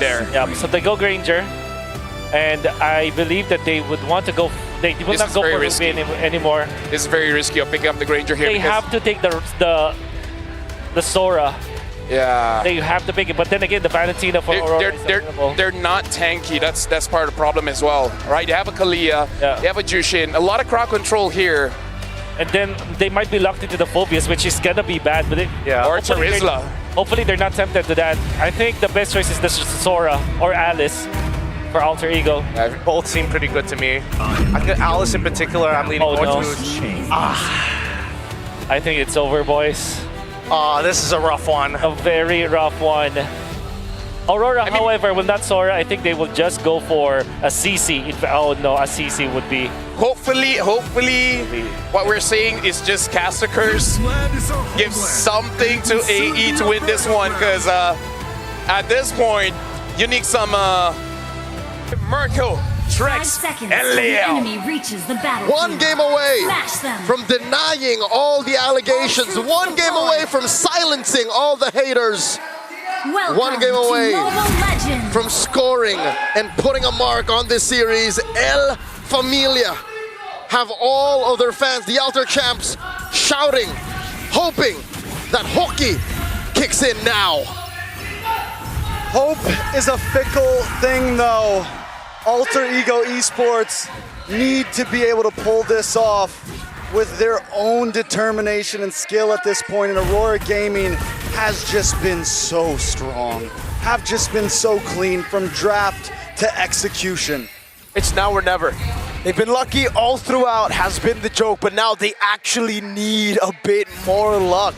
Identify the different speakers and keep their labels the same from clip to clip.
Speaker 1: there.
Speaker 2: Yeah, so they go Granger, and I believe that they would want to go. They will not go for Ruby anymore.
Speaker 1: This is very risky of picking up the Granger here.
Speaker 2: They have to take the Sora.
Speaker 1: Yeah.
Speaker 2: They have to pick it, but then again, the Valentina for Aurora is available.
Speaker 1: They're not tanky. That's part of the problem as well, right? They have a Kalia, they have a Jushin, a lot of crowd control here.
Speaker 2: And then they might be locked into the Phobias, which is gonna be bad. But
Speaker 1: or Charizla.
Speaker 2: Hopefully they're not tempted to that. I think the best choice is the Sora or Alice for Alter Ego.
Speaker 3: Yeah, both seem pretty good to me. I think Alice in particular, I'm leaning more towards.
Speaker 2: I think it's over, boys.
Speaker 3: This is a rough one.
Speaker 2: A very rough one. Aurora, however, with that Sora, I think they will just go for a CC. Oh no, a CC would be.
Speaker 1: Hopefully, what we're seeing is just Caster Curse gives something to AE to win this one, because at this point, you need some Mirko, Trex, and Leo.
Speaker 4: One game away from denying all the allegations. One game away from silencing all the haters. One game away from scoring and putting a mark on this series. El Familia have all of their fans, the Alter Champs, shouting, hoping that hockey kicks in now.
Speaker 5: Hope is a fickle thing, though. Alter Ego Esports need to be able to pull this off with their own determination and skill at this point, and Aurora Gaming has just been so strong, have just been so clean from draft to execution.
Speaker 6: It's now or never. They've been lucky all throughout, has been the joke, but now they actually need a bit more luck.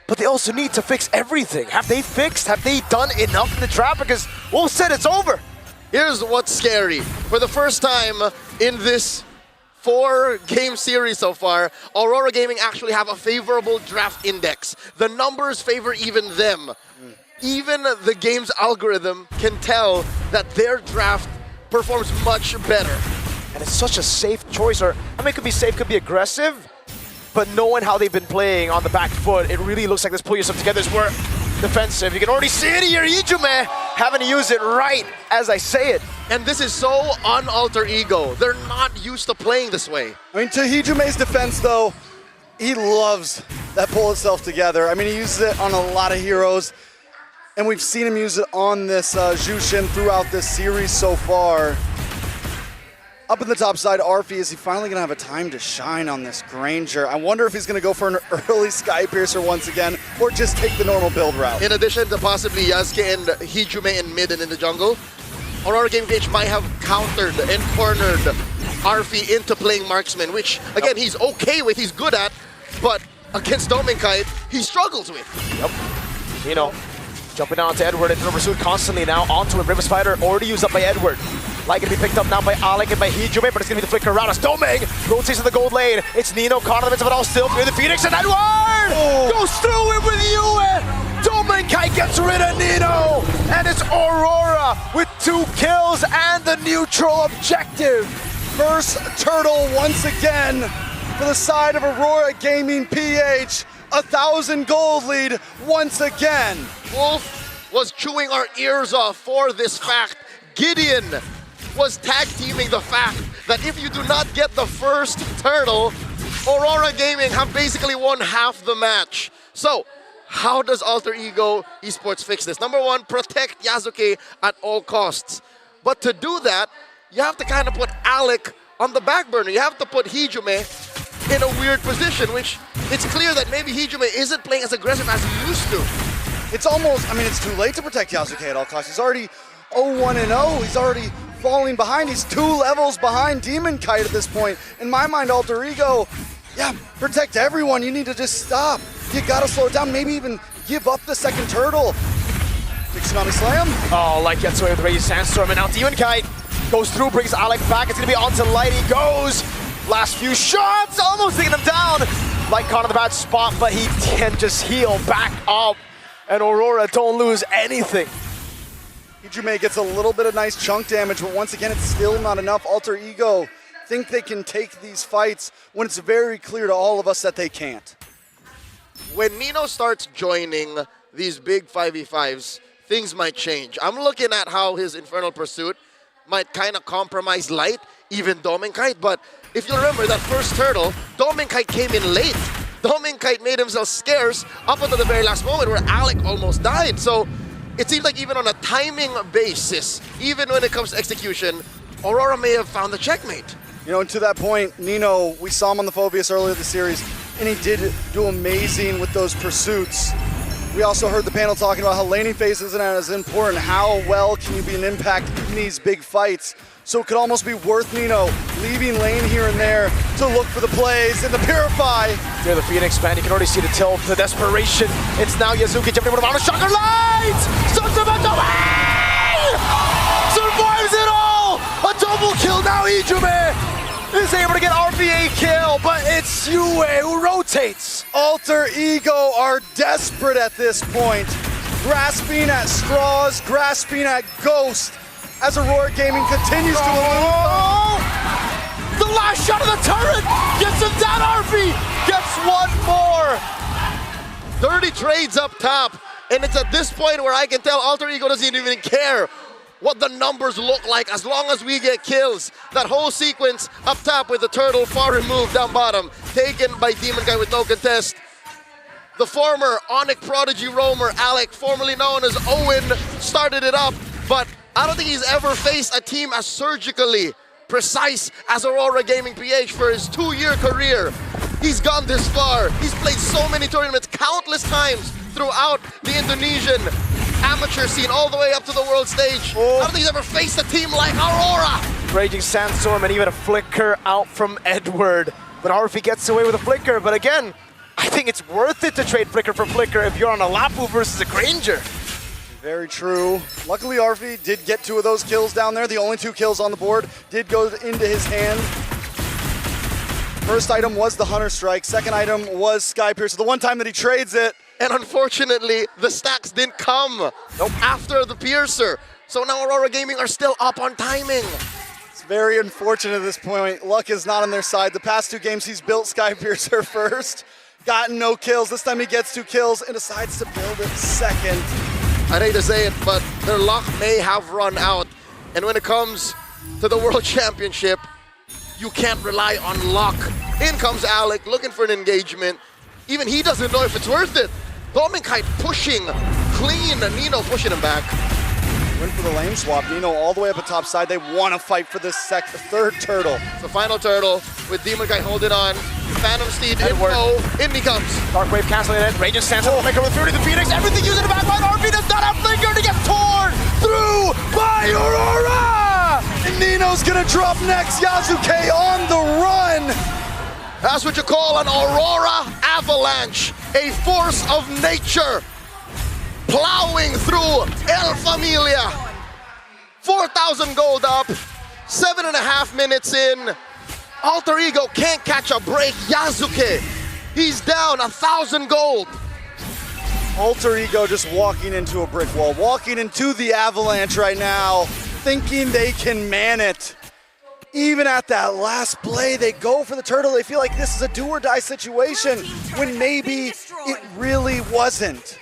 Speaker 6: But they also need to fix everything. Have they fixed? Have they done enough in the draft? Because Wolf said it's over.
Speaker 4: Here's what's scary. For the first time in this 4-game series so far, Aurora Gaming actually have a favorable draft index. The numbers favor even them. Even the game's algorithm can tell that their draft performs much better.
Speaker 6: And it's such a safe choice, or I mean, it could be safe, could be aggressive, but knowing how they've been playing on the back foot, it really looks like this pull yourself together is more defensive. You can already see it here, Ijume having to use it right as I say it.
Speaker 4: And this is so un-Alter Ego. They're not used to playing this way.
Speaker 5: I mean, to Hijume's defense, though, he loves that pull itself together. I mean, he uses it on a lot of heroes, and we've seen him use it on this Jushin throughout this series so far. Up in the top side, Arfi, is he finally going to have a time to shine on this Granger? I wonder if he's going to go for an early Sky Piercer once again, or just take the normal build route.
Speaker 4: In addition to possibly Yasuke and Hijume in mid and in the jungle, Aurora Gaming might have countered and cornered Arfi into playing marksman, which, again, he's okay with, he's good at, but against Dominkite, he struggles with.
Speaker 6: Yep. You know, jumping onto Edward and pursuit constantly now onto a River Spider, already used up by Edward. Like to be picked up now by Alec and by Hijume, but it's going to be the flicker around us. Doming rotates to the gold lane. It's Nino caught in the midst of it all, still through the Phoenix, and Edward goes through it with Yue. Dominkai gets rid of Nino, and it's Aurora with 2 kills and the neutral objective.
Speaker 5: First turtle once again for the side of Aurora Gaming PH. 1,000 gold lead once again.
Speaker 4: Wolf was chewing our ears off for this fact. Gideon was tag teaming the fact that if you do not get the first turtle, Aurora Gaming have basically won half the match. So, how does Alter Ego Esports fix this? Number one, protect Yasuke at all costs. But to do that, you have to kind of put Alec on the back burner. You have to put Hijume in a weird position, which it's clear that maybe Hijume isn't playing as aggressive as he used to.
Speaker 5: It's almost, I mean, it's too late to protect Yasuke at all costs. He's already 0-1-0. He's already falling behind. He's 2 levels behind Demon Kite at this point. In my mind, Alter Ego, yeah, protect everyone. You need to just stop. You gotta slow it down. Maybe even give up the second turtle. Big Tsunami Slam.
Speaker 6: Oh, Light gets away with the Raging Sandstorm, and now Demon Kite goes through, brings Alec back. It's gonna be onto Light. He goes. Last few shots, almost taking him down. Light caught in the bad spot, but he can just heal back up. And Aurora don't lose anything.
Speaker 5: Hijume gets a little bit of nice chunk damage, but once again, it's still not enough. Alter Ego think they can take these fights when it's very clear to all of us that they can't.
Speaker 4: When Nino starts joining these big 5v5s, things might change. I'm looking at how his Infernal Pursuit might kind of compromise Light, even Dominkite, but if you remember that first turtle, Dominkite came in late. Dominkite made himself scarce up until the very last moment where Alec almost died. So it seems like even on a timing basis, even when it comes to execution, Aurora may have found the checkmate.
Speaker 5: You know, and to that point, Nino, we saw him on the Phobius earlier this series, and he did do amazing with those pursuits. We also heard the panel talking about how laning phase isn't as important. How well can you be an impact in these big fights? So it could almost be worth Nino leaving lane here and there to look for the plays and the Purify.
Speaker 6: Near the Phoenix, man, you can already see the tilt, the desperation. It's now Yazuki jumping with a Shocker Light! Sun's about to win! Survives it all! A double kill now, Ijume is able to get RPA kill, but it's Yue who rotates.
Speaker 5: Alter Ego are desperate at this point, grasping at straws, grasping at Ghost, as Aurora Gaming continues to elude.
Speaker 6: The last shot of the turret gets him down. RP gets one more.
Speaker 4: Dirty trades up top, and it's at this point where I can tell Alter Ego doesn't even care what the numbers look like as long as we get kills. That whole sequence up top with the turtle far removed down bottom, taken by Demon Guy with no contest. The former Onyx Prodigy roamer, Alec, formerly known as Owen, started it up, but I don't think he's ever faced a team as surgically precise as Aurora Gaming PH for his 2-year career. He's gone this far. He's played so many tournaments, countless times throughout the Indonesian amateur scene, all the way up to the world stage. I don't think he's ever faced a team like Aurora.
Speaker 6: Raging Sandstorm and even a flicker out from Edward. But RP gets away with a flicker, but again, I think it's worth it to trade flicker for flicker if you're on a Lapu versus a Granger.
Speaker 5: Very true. Luckily, RV did get 2 of those kills down there. The only 2 kills on the board did go into his hand. First item was the Hunter Strike. Second item was Sky Piercer. The one time that he trades it.
Speaker 4: And unfortunately, the stacks didn't come after the Piercer. So now Aurora Gaming are still up on timing.
Speaker 5: It's very unfortunate at this point. Luck is not on their side. The past 2 games, he's built Sky Piercer first, gotten no kills. This time he gets 2 kills and decides to build it second.
Speaker 4: I'd hate to say it, but their luck may have run out. And when it comes to the World Championship, you can't rely on luck. In comes Alec, looking for an engagement. Even he doesn't know if it's worth it. Dominkite pushing clean, and Nino pushing him back.
Speaker 5: Went for the lane swap. Nino all the way up at top side. They want to fight for this third turtle.
Speaker 4: The final turtle with Demon Guy holding on. Phantom Steed info. In he comes.
Speaker 6: Dark Wave canceling it. Raging Sandstorm will make her with 30 the Phoenix. Everything using the backline. RP does not have flicker to get torn through by Aurora!
Speaker 5: And Nino's gonna drop next. Yasuke on the run.
Speaker 4: That's what you call an Aurora avalanche. A force of nature plowing through El Familia. 4,000 gold up, 7.5 minutes in. Alter Ego can't catch a break. Yasuke, he's down 1,000 gold.
Speaker 5: Alter Ego just walking into a brick wall, walking into the avalanche right now, thinking they can man it. Even at that last play, they go for the turtle. They feel like this is a do or die situation when maybe it really wasn't.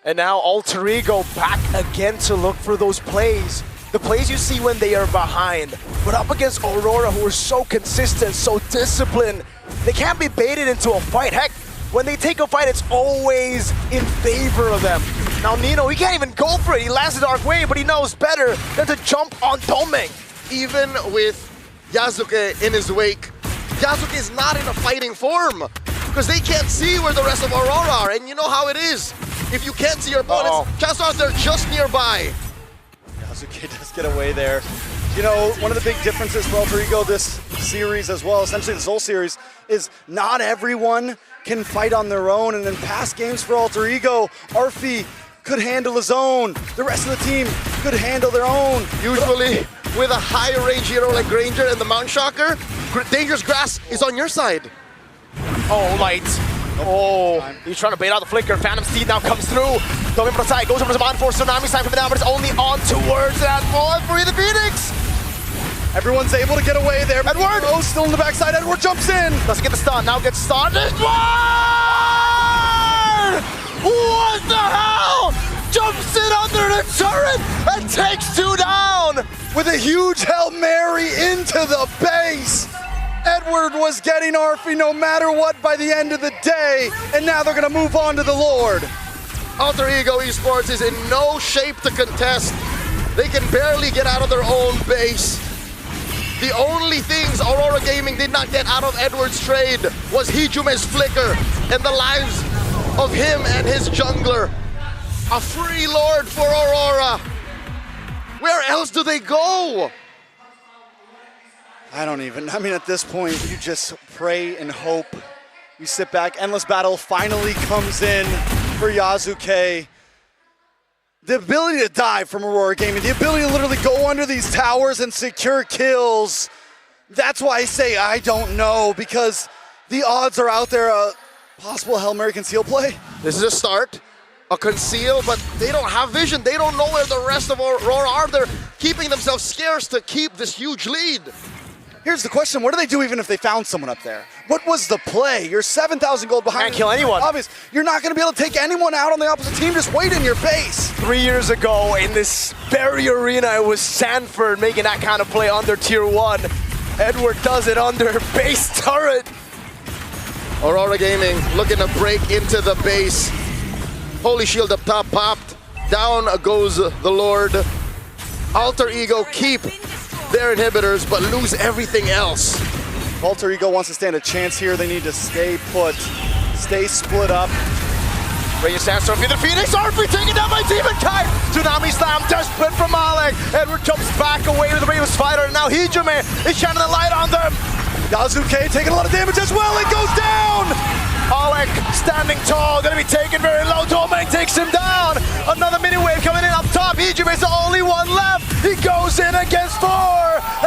Speaker 6: And now Alter Ego back again to look for those plays. The plays you see when they are behind. But up against Aurora, who are so consistent, so disciplined, they can't be baited into a fight. Heck, when they take a fight, it's always in favor of them. Now Nino, he can't even go for it. He lands the Dark Wave, but he knows better than to jump on Domeng.
Speaker 4: Even with Yasuke in his wake, Yasuke is not in a fighting form because they can't see where the rest of Aurora are. And you know how it is. If you can't see your opponents, chances are they're just nearby.
Speaker 5: Yasuke does get away there. You know, one of the big differences for Alter Ego this series as well, essentially this whole series, is not everyone can fight on their own. And in past games for Alter Ego, Arfi could handle his own. The rest of the team could handle their own.
Speaker 4: Usually, with a high range hero like Granger and the Mount Shocker, Dangerous Grass is on your side.
Speaker 6: Oh, Light. Oh, he's trying to bait out the flicker. Phantom Steed now comes through. Domeng from the side, goes over to Zaman for Tsunami's time coming down, but it's only on towards that ball for the Phoenix.
Speaker 5: Everyone's able to get away there.
Speaker 6: Edward!
Speaker 5: Oh, still in the backside. Edward jumps in.
Speaker 6: Doesn't get the stun, now gets stunned. Edward! What the hell? jumps in under the turret and takes 2 down.
Speaker 5: With a huge Hail Mary into the base. Edward was getting Arfi no matter what by the end of the day, and now they're gonna move on to the Lord.
Speaker 4: Alter Ego Esports is in no shape to contest. They can barely get out of their own base. The only things Aurora Gaming did not get out of Edward's trade was Hijume's flicker and the lives of him and his jungler. A free Lord for Aurora. Where else do they go?
Speaker 5: I mean, at this point, you just pray and hope. You sit back. Endless Battle finally comes in for Yasuke. The ability to dive from Aurora Gaming, the ability to literally go under these towers and secure kills. That's why I say I don't know, because the odds are out there. Possible Hail Mary conceal play.
Speaker 4: This is a start, a conceal, but they don't have vision. They don't know where the rest of Aurora are. They're keeping themselves scarce to keep this huge lead.
Speaker 5: Here's the question, what do they do even if they found someone up there? What was the play? You're 7,000 gold behind.
Speaker 6: Can't kill anyone.
Speaker 5: Obvious. You're not going to be able to take anyone out on the opposite team. Just wait in your base.
Speaker 6: 3 years ago in this very arena, it was Sanford making that kind of play under tier 1. Edward does it under base turret.
Speaker 4: Aurora Gaming looking to break into the base. Holy Shield up top popped. Down goes the Lord. Alter Ego keep their inhibitors, but lose everything else.
Speaker 5: Alter Ego wants to stand a chance here. They need to stay put, stay split up.
Speaker 6: Reyes Sandstorm through the Phoenix, Arfi taken down by Demon Kite! Tsunami Slam, desperate from Alec. Edward jumps back away with the Raven's Fighter, and now Hijume is shining the light on them.
Speaker 5: Yasuke taking a lot of damage as well, it goes down!
Speaker 6: Alec standing tall, gonna be taken very low. Domain takes him down. Another mini wave coming in up top. Hijume is the only one left. He goes in against 4.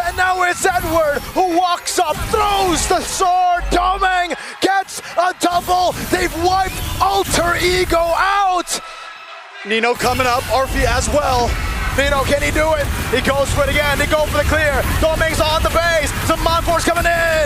Speaker 6: And now it's Edward who walks up, throws the sword. Domain gets a double. They've wiped Alter Ego out.
Speaker 5: Nino coming up, Arfi as well.
Speaker 6: Nino, can he do it? He goes for it again. They go for the clear. Domain's on the base. Some Monforce coming in.